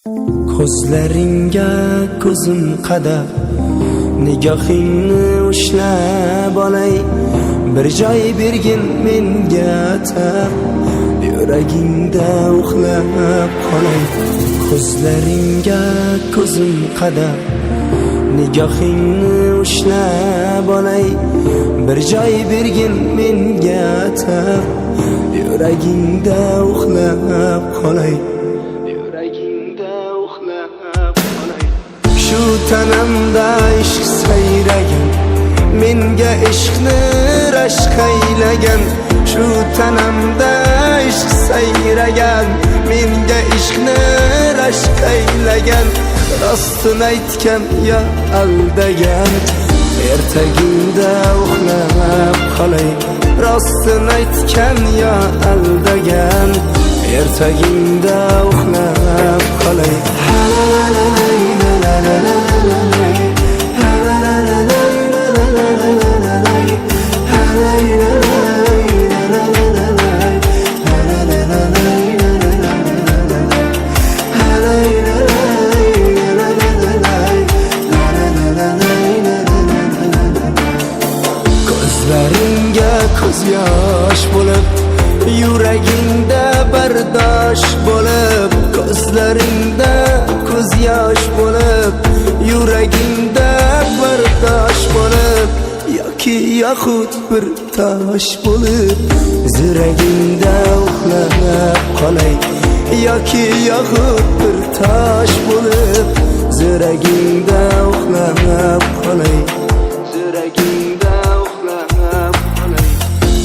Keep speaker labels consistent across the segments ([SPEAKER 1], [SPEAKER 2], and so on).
[SPEAKER 1] ko'zlaringga ko'zim qadab, nigohingni ushlab olay, bir joy bergin menga atab, yuragingda uxlab qolay. Ko'zlaringga ko'zim qadab, nigohingni ushlab olay, bir joy bergin menga atab, yuragingda uxlab qolay. Shu tanamda ishq sayragan, menga ishqni rashq aylagan. Shu tanamda ishq sayragan, menga ishqni rashq aylagan. Rostini aytgan yo aldagan, ertagingda uxlab qolay. Rostini aytgan yo aldagan, ertagingda uxlab qolay. Ko'zlaringga ko'z yosh bo'lib, yuragingda bardosh bo'lib. Ko'zlaringda ko'z yosh bo'lib, yuragingda bardosh bo'lib, yoki yoxud bir tosh bo'lib, yuragingda uxlab qolay. Yoki yoxud bir tosh bo'lib, yuragingda uxlab qolay.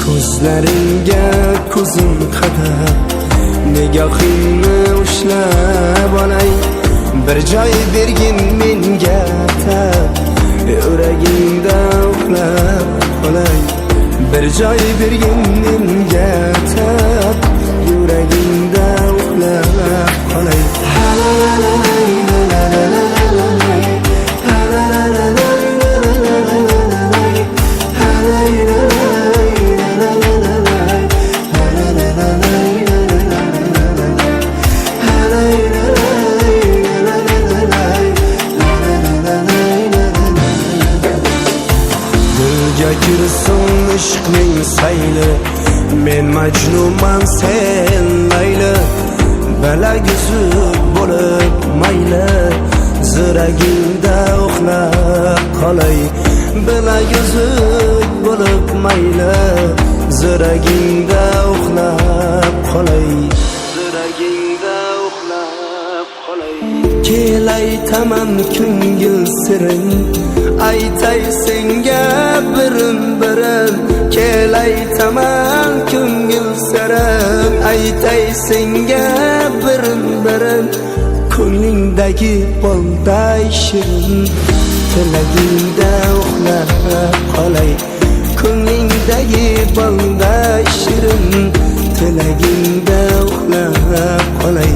[SPEAKER 1] Ko'zlaringga ko'zim qadab, nigohingni ushlab olay, bir joy bergin menga atab, yuragingda uxlab qolay. Bir joy bergin menga atab, yuragingda uxlab qolay. Girsin ishqning sayli, men majnunman sen layli. Bilaguzuk bo'lib mayli, yuragingda uxlab qolay. Bilaguzuk bo'lib mayli, yuragingda uxlab qolay. Yuragingda uxlab qolay. Kel aytaman ko'ngil sirin, aytay senga birin-birin. Kel aytaman ko'ngil sirin, aytay senga birin-birin. Ko'nglingdagi bolday shirin, tilagingda uxlab qolay. Ko'nglingdagi bolday shirin, tilagingda uxlab qolay.